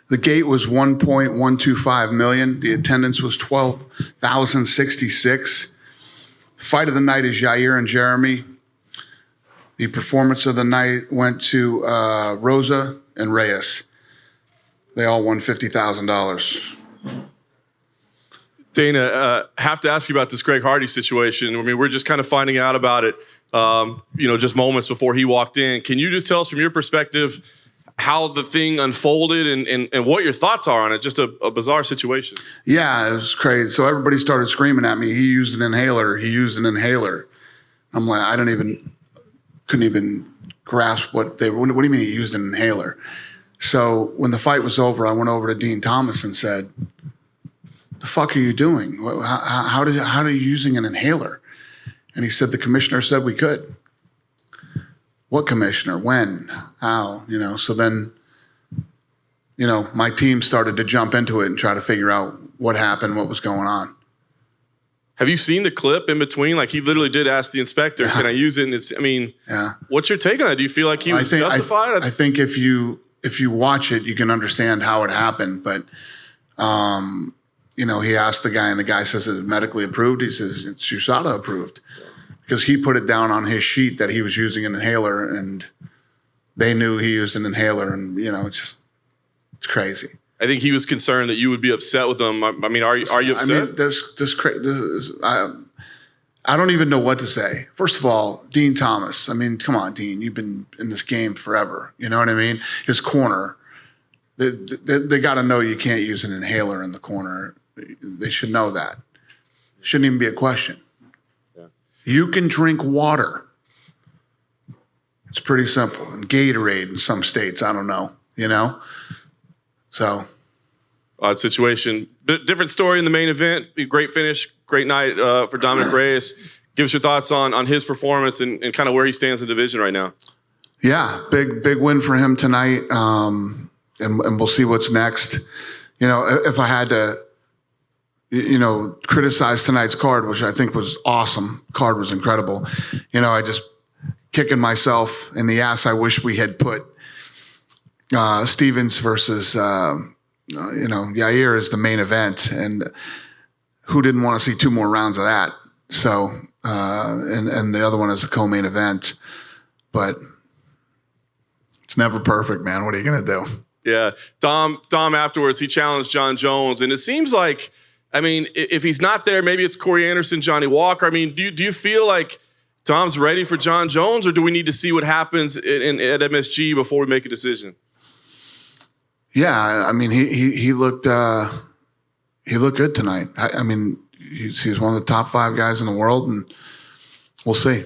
The gate was 1.125 million. The attendance was 12,066. Fight of the night is Yair and Jeremy. The performance of the night went to Rosa and Reyes. They all won $50,000. Dana, have to ask you about this Greg Hardy situation. I mean, we're just kind of finding out about it, just moments before he walked in. Can you just tell us from your perspective how the thing unfolded and what your thoughts are on it? Just a bizarre situation. Yeah, it was crazy. So everybody started screaming at me. He used an inhaler. He used an inhaler. I'm like, couldn't even grasp what do you mean he used an inhaler? So when the fight was over, I went over to Dean Thomas and said, the fuck are you doing? How are you using an inhaler? And he said, the commissioner said we could. What commissioner? When? How? So then, my team started to jump into it and try to figure out what happened, what was going on. Have you seen the clip in between? Like, he literally did ask the inspector, can I use it? And what's your take on that? Do you feel like he was justified? I think if you watch it, you can understand how it happened. But, he asked the guy, and the guy says it's medically approved. He says it's USADA approved. Because he put it down on his sheet that he was using an inhaler, and they knew he used an inhaler, and it's crazy. I think he was concerned that you would be upset with him. I mean, are you upset? I mean, I don't even know what to say. First of all, Dean Thomas. I mean, come on, Dean. You've been in this game forever. You know what I mean? His corner. They got to know you can't use an inhaler in the corner. They should know that. Shouldn't even be a question. You can drink water. It's pretty simple. And Gatorade in some states, I don't know, So. Odd situation. Different story in the main event. Great finish, great night for Dominic Reyes. Give us your thoughts on his performance and kind of where he stands in the division right now. Yeah, big win for him tonight. And we'll see what's next. If I had to, criticize tonight's card, which I think was awesome. Card was incredible. I just kicking myself in the ass. I wish we had put Stevens versus, Yair as the main event. And who didn't want to see two more rounds of that? So, and the other one is a co-main event. But it's never perfect, man. What are you going to do? Yeah. Dom afterwards, he challenged John Jones. And it seems like, I mean, if he's not there, maybe it's Corey Anderson, Johnny Walker. I mean, do you feel like Tom's ready for John Jones, or do we need to see what happens at MSG before we make a decision? Yeah, I mean, he looked good tonight. I mean, he's one of the top 5 guys in the world, and we'll see.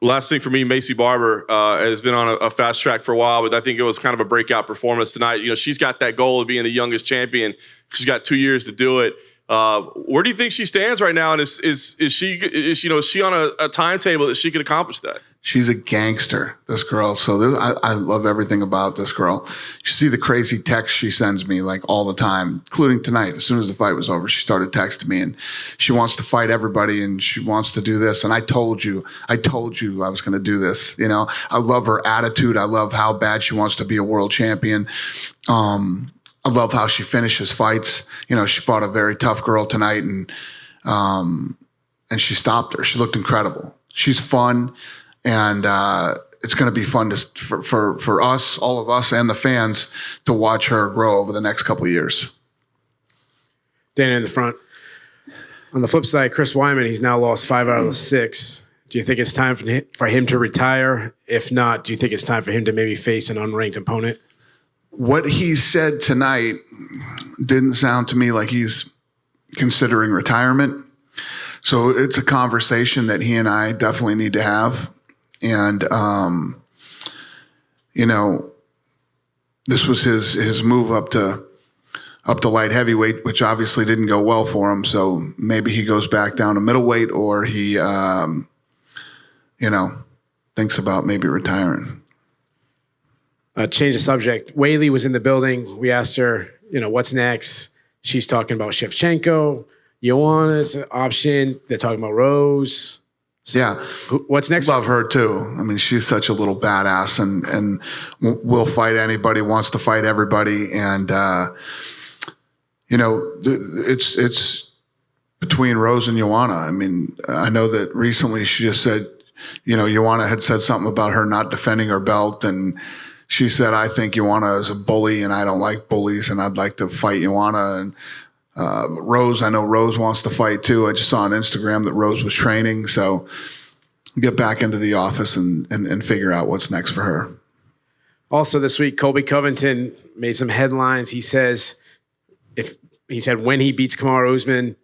Last thing for me, Macy Barber has been on a fast track for a while, but I think it was kind of a breakout performance tonight. She's got that goal of being the youngest champion. She's got 2 years to do it. Where do you think she stands right now? And is she on a timetable that she could accomplish that? She's a gangster, this girl. So I love everything about this girl. You see the crazy texts she sends me like all the time, including tonight. As soon as the fight was over, she started texting me, and she wants to fight everybody, and she wants to do this. And I told you I was going to do this. I love her attitude. I love how bad she wants to be a world champion. I love how she finishes fights. She fought a very tough girl tonight, and she stopped her. She looked incredible. She's fun, and it's going to be fun for us, all of us, and the fans to watch her grow over the next couple of years. Dana in the front. On the flip side, Chris Wyman, he's now lost 5 out of the 6. Do you think it's time for him to retire? If not, do you think it's time for him to maybe face an unranked opponent? What he said tonight didn't sound to me like he's considering retirement. So it's a conversation that he and I definitely need to have. And, this was his move up to light heavyweight, which obviously didn't go well for him. So maybe he goes back down to middleweight, or he, thinks about maybe retiring. Change the subject. Whaley was in the building. We asked her, what's next? She's talking about Shevchenko, Joanna's option. They're talking about Rose. Yeah. What's next? Love her too. I mean, she's such a little badass and will fight anybody, wants to fight everybody. And, it's between Rose and Joanna. I mean, I know that recently she just said, Joanna had said something about her not defending her belt. And she said, I think Joanna is a bully and I don't like bullies and I'd like to fight Joanna. And Rose, I know Rose wants to fight too. I just saw on Instagram that Rose was training. So get back into the office and figure out what's next for her. Also this week, Colby Covington made some headlines. He said when he beats Kamaru Usman,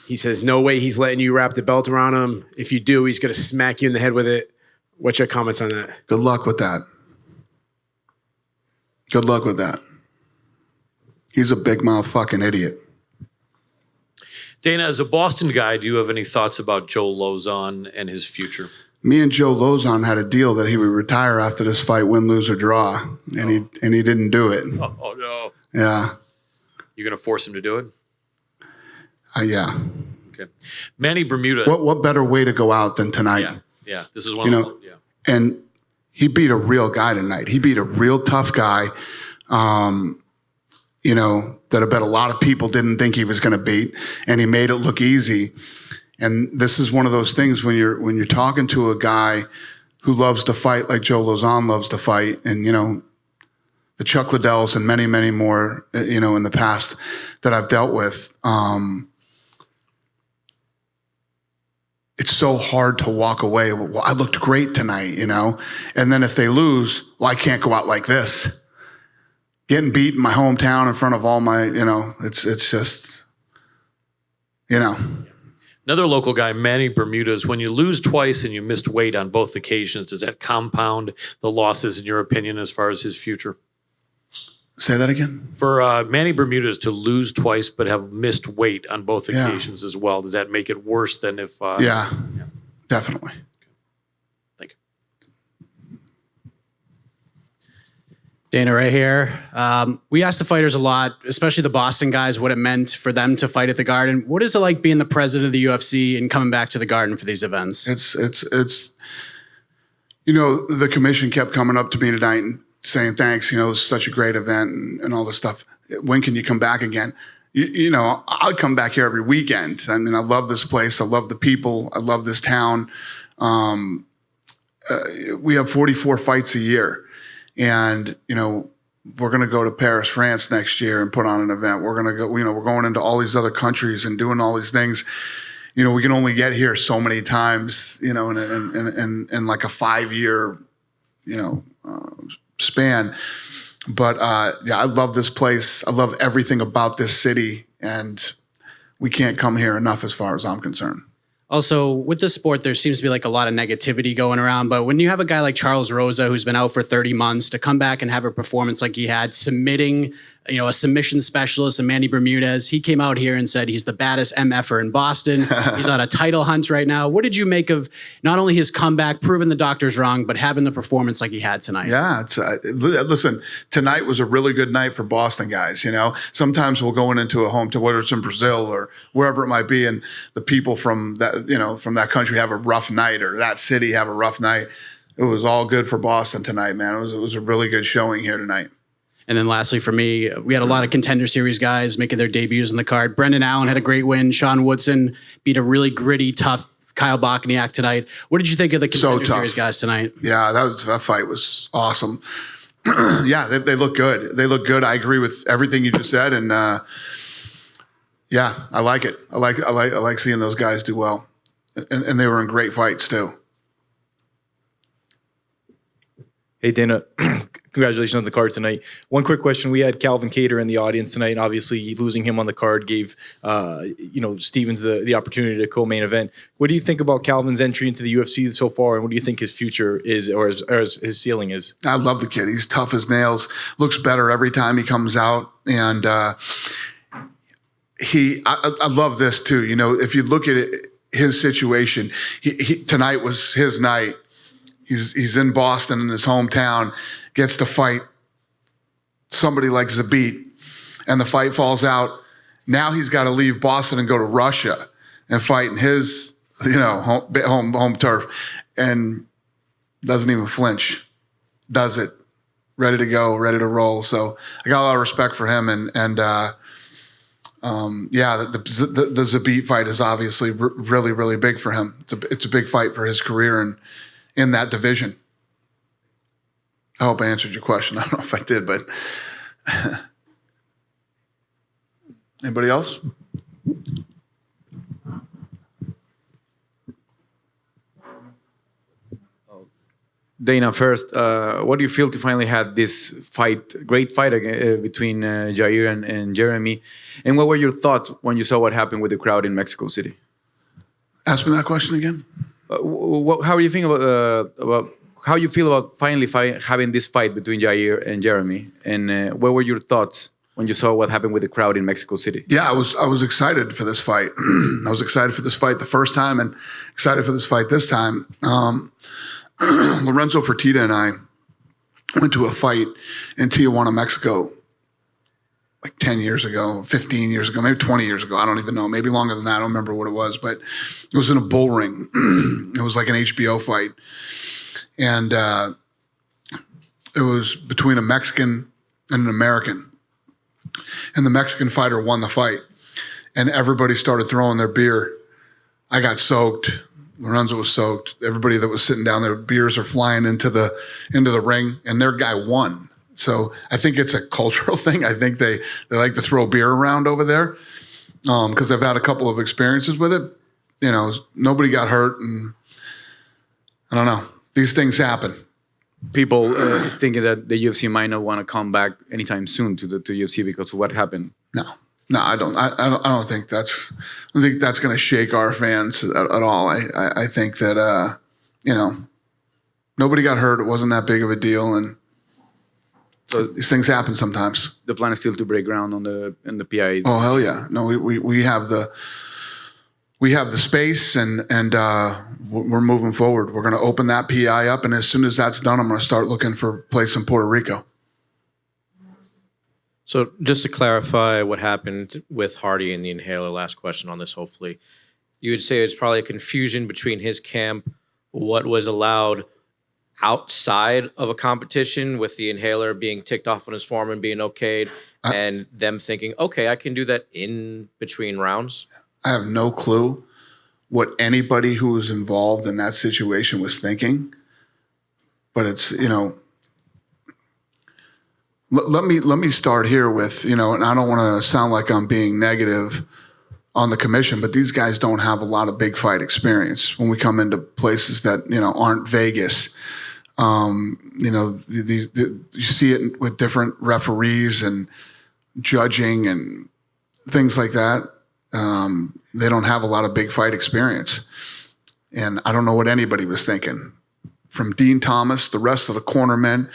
he says, no way he's letting you wrap the belt around him. If you do, he's going to smack you in the head with it. What's your comments on that? Good luck with that. Good luck with that. He's a big mouth fucking idiot. Dana, as a Boston guy, do you have any thoughts about Joe Lozon and his future? Me and Joe Lozon had a deal that he would retire after this fight, win, lose, or draw, and he didn't do it. Oh no! Yeah. You're going to force him to do it? Yeah. Okay. Manny Bermudez. What better way to go out than tonight? Yeah. This is one of them. Yeah. And he beat a real guy tonight. He beat a real tough guy. That I bet a lot of people didn't think he was going to beat, and he made it look easy. And this is one of those things when you're talking to a guy who loves to fight like Joe Lozon loves to fight, and the Chuck Liddells and many, many more, in the past that I've dealt with. It's so hard to walk away. Well, I looked great tonight, and then if they lose, well, I can't go out like this. Getting beat in my hometown in front of all my, it's just, Another local guy, Manny Bermudez. When you lose twice and you missed weight on both occasions, does that compound the losses, in your opinion, as far as his future? Say that again? For Manny Bermudez to lose twice but have missed weight on both occasions as well, does that make it worse than if... Yeah, definitely. Thank you. Dana, right here. We asked the fighters a lot, especially the Boston guys, what it meant for them to fight at the Garden. What is it like being the president of the UFC and coming back to the Garden for these events? It's the commission kept coming up to me tonight and saying, thanks, it's such a great event and all this stuff. When can you come back again? I'd come back here every weekend. I mean, I love this place. I love the people. I love this town. We have 44 fights a year. And, we're going to go to Paris, France next year and put on an event. We're going to go, we're going into all these other countries and doing all these things. We can only get here so many times, in like a 5-year, span. But, I love this place. I love everything about this city. And we can't come here enough as far as I'm concerned. Also, with the sport, there seems to be like a lot of negativity going around. But when you have a guy like Charles Rosa, who's been out for 30 months, to come back and have a performance like he had, submitting, a submission specialist, and Manny Bermudez, he came out here and said he's the baddest MFer in Boston. He's on a title hunt right now. What did you make of not only his comeback, proving the doctors wrong, but having the performance like he had tonight? Yeah, listen, tonight was a really good night for Boston guys. Sometimes we'll go into a home to whether it's in Brazil or wherever it might be, and the people from that country have a rough night, or that city have a rough night. It was all good for Boston tonight, man. It was a really good showing here tonight. And then lastly, for me, we had a lot of Contender Series guys making their debuts in the card. Brendan Allen had a great win. Sean Woodson beat a really gritty, tough Kyle Bochniak tonight. What did you think of the Contender Series guys tonight? Yeah, that fight was awesome. Yeah, they look good. They look good. I agree with everything you just said, and I like it. I like seeing those guys do well, and they were in great fights too. Hey, Dana, congratulations on the card tonight. One quick question. We had Calvin Kattar in the audience tonight, and obviously losing him on the card gave, Stevens the opportunity to co-main event. What do you think about Calvin's entry into the UFC so far, and what do you think his future is, or his ceiling is? I love the kid. He's tough as nails, looks better every time he comes out, and I love this too. If you look at it, his situation, he tonight was his night. He's in Boston in his hometown, gets to fight somebody like Zabit, and the fight falls out. Now he's got to leave Boston and go to Russia and fight in his home turf, and doesn't even flinch. Does it, ready to go, ready to roll. So I got a lot of respect for him, and the Zabit fight is obviously really, really big for him. It's a big fight for his career and in that division. I hope I answered your question. I don't know if I did, but anybody else? Dana, first, what do you feel to finally have this great fight between Jair and Jeremy? And what were your thoughts when you saw what happened with the crowd in Mexico City? Ask me that question again. How do you think about how you feel about finally having this fight between Jair and Jeremy? And what were your thoughts when you saw what happened with the crowd in Mexico City? Yeah, I was excited for this fight. I was excited for this fight the first time and excited for this fight this time. Lorenzo Fertitta and I went to a fight in Tijuana, Mexico, like 10 years ago, 15 years ago, maybe 20 years ago. I don't even know. Maybe longer than that. I don't remember what it was, but it was in a bull ring. It was like an HBO fight. And it was between a Mexican and an American. And the Mexican fighter won the fight. And everybody started throwing their beer. I got soaked. Lorenzo was soaked. Everybody that was sitting down there, beers are flying into the ring, and their guy won. So I think it's a cultural thing. I think they like to throw beer around over there because I've had a couple of experiences with it. Nobody got hurt, and I don't know. These things happen. People is thinking that the UFC might not want to come back anytime soon to UFC because of what happened. No, I don't. I don't think that's. I don't think that's going to shake our fans at all. I think that nobody got hurt. It wasn't that big of a deal, and so these things happen sometimes. The plan is still to break ground in the PI. Oh hell yeah! No, we have the space, and we're moving forward. We're going to open that PI up, and as soon as that's done, I'm going to start looking for a place in Puerto Rico. So just to clarify what happened with Hardy and the inhaler, last question on this, hopefully. You would say it's probably a confusion between his camp, what was allowed outside of a competition with the inhaler being ticked off on his form and being okayed, and them thinking, okay, I can do that in between rounds? I have no clue what anybody who was involved in that situation was thinking, but it's, Let me start here with, and I don't want to sound like I'm being negative on the commission, but these guys don't have a lot of big fight experience when we come into places that, aren't Vegas. You see it with different referees and judging and things like that. They don't have a lot of big fight experience. And I don't know what anybody was thinking. From Dean Thomas, the rest of the cornermen,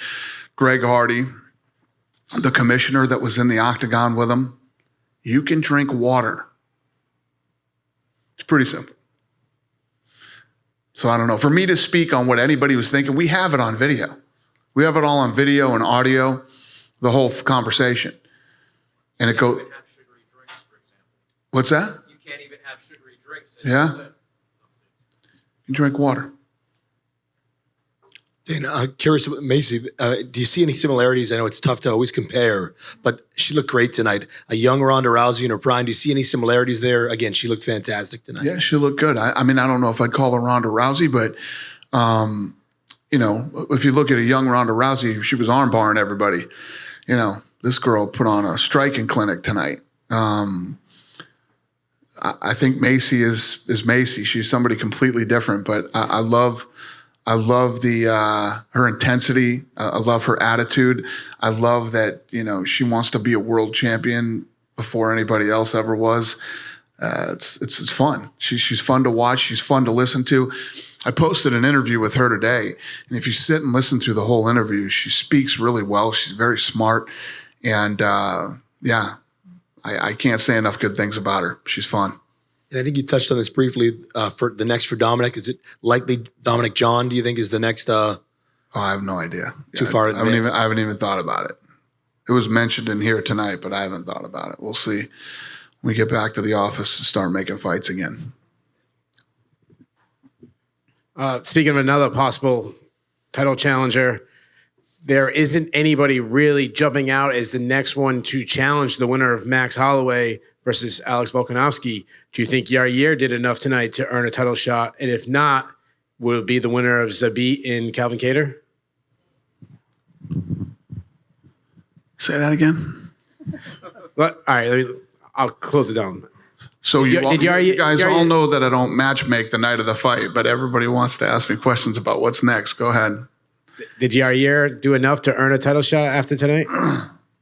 Greg Hardy, the commissioner that was in the octagon with him, you can drink water. It's pretty simple. So I don't know. For me to speak on what anybody was thinking, we have it on video. We have it all on video and audio, the whole conversation. And it goes. What's that? You can't even have sugary drinks. Yeah. You drink water. Dana, I'm curious about Macy. Do you see any similarities? I know it's tough to always compare, but she looked great tonight. A young Ronda Rousey in her prime. Do you see any similarities there? Again, she looked fantastic tonight. Yeah, she looked good. I mean, I don't know if I'd call her Ronda Rousey, but, if you look at a young Ronda Rousey, she was armbarring everybody. This girl put on a striking clinic tonight. I think Macy is Macy. She's somebody completely different, but I love her intensity. I love her attitude. I love that, she wants to be a world champion before anybody else ever was. It's fun. She's fun to watch. She's fun to listen to. I posted an interview with her today, and if you sit and listen through the whole interview, she speaks really well. She's very smart, and I can't say enough good things about her. She's fun. And I think you touched on this briefly for Dominic. Is it likely Dominic John, do you think, is the next? I have no idea. Too far in advance? I haven't even thought about it. It was mentioned in here tonight, but I haven't thought about it. We'll see when we get back to the office and start making fights again. Speaking of another possible title challenger, there isn't anybody really jumping out as the next one to challenge the winner of Max Holloway versus Alex Volkanovski. Do you think Yair did enough tonight to earn a title shot? And if not, will it be the winner of Zabit and Calvin Kattar? Say that again. All right, I'll close it down. So you guys Yair- all know that I don't match make the night of the fight, but everybody wants to ask me questions about what's next. Go ahead. Did Yair do enough to earn a title shot after tonight?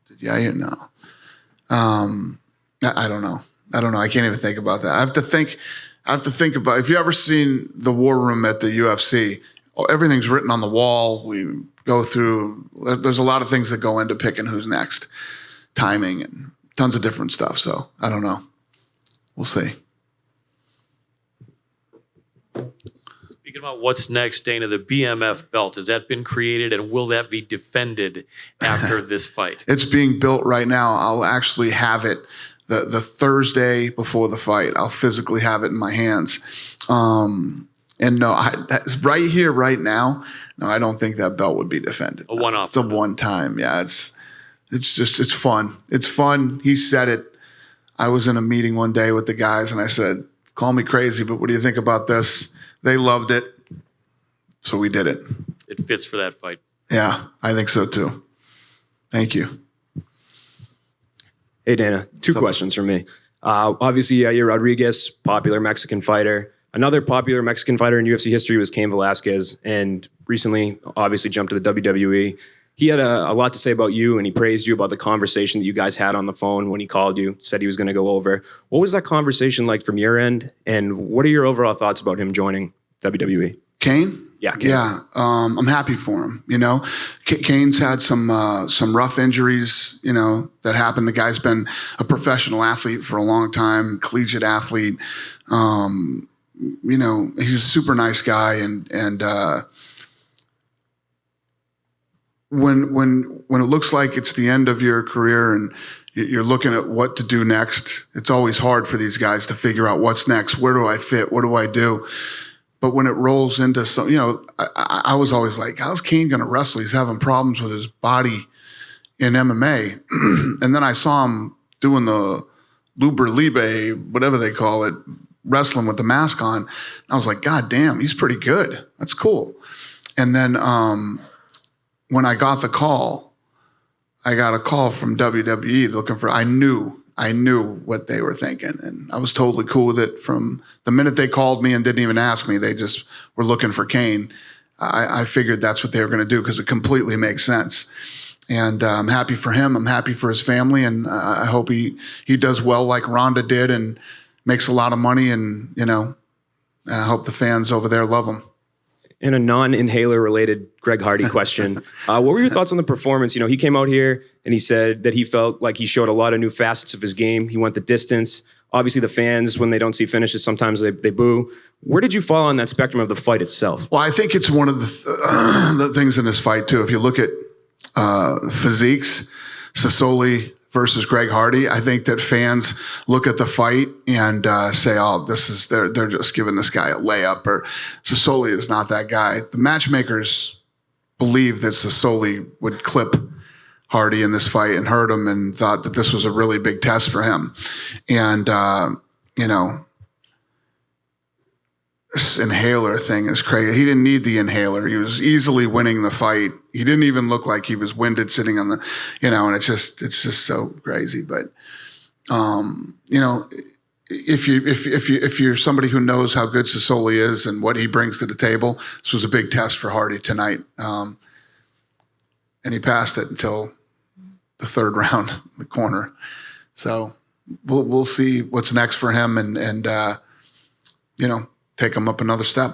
Did Yair? No. I don't know. I can't even think about that. I have to think about, if you ever seen the war room at the UFC, everything's written on the wall. We go through, there's a lot of things that go into picking who's next, timing and tons of different stuff. So I don't know. We'll see. Speaking about what's next, Dana, the BMF belt, has that been created and will that be defended after this fight? It's being built right now. I'll actually have it the Thursday before the fight. I'll physically have it in my hands. And no, that's right here, right now. No, I don't think that belt would be defended. A one-off. It's a one time. Yeah, it's fun. It's fun. He said it. I was in a meeting one day with the guys and I said, call me crazy, but what do you think about this? They loved it. So we did it. It fits for that fight. Yeah, I think so too. Thank you. Hey, Dana, two questions from me. Obviously, Yair Rodriguez, popular Mexican fighter. Another popular Mexican fighter in UFC history was Cain Velasquez, and recently, obviously, jumped to the WWE. He had a lot to say about you, and he praised you about the conversation that you guys had on the phone when he called you, said he was going to go over. What was that conversation like from your end, and what are your overall thoughts about him joining WWE? Cain? Yeah. Cain. Yeah. I'm happy for him. You know, Cain's had some rough injuries, you know, that happened. The guy's been a professional athlete for a long time, collegiate athlete. You know, he's a super nice guy. And when it looks like it's the end of your career and you're looking at what to do next, it's always hard for these guys to figure out what's next. Where do I fit? What do I do? But when it rolls into some, you know, I was always like, how's Cain going to wrestle? He's having problems with his body in MMA. And then I saw him doing the Luber Libre, whatever they call it, wrestling with the mask on. I was like, God damn, he's pretty good. That's cool. And then when I got a call from WWE looking for, I knew what they were thinking. And I was totally cool with it from the minute they called me and didn't even ask me. They just were looking for Cain. I figured that's what they were going to do because it completely makes sense. And I'm happy for him. I'm happy for his family. And I hope he does well like Ronda did and makes a lot of money. And, you know, and I hope the fans over there love him. In a non-inhaler related Greg Hardy question, what were your thoughts on the performance? You know, he came out here and he said that he felt like he showed a lot of new facets of his game. He went the distance. Obviously, the fans, when they don't see finishes, sometimes they boo. Where did you fall on that spectrum of the fight itself? Well, I think it's one of the things in this fight, too. If you look at physiques, Sassoli versus Greg Hardy, I think that fans look at the fight and say, oh, they're just giving this guy a layup, or Sassoli is not that guy. The matchmakers believed that Sassoli would clip Hardy in this fight and hurt him and thought that this was a really big test for him. And, you know, this inhaler thing is crazy. He didn't need the inhaler. He was easily winning the fight. He didn't even look like he was winded sitting on the, you know, and it's just so crazy. But, you know, if you're somebody who knows how good Sassoli is and what he brings to the table, this was a big test for Hardy tonight. And he passed it until the third round, the corner. So we'll see what's next for him and you know, take him up another step.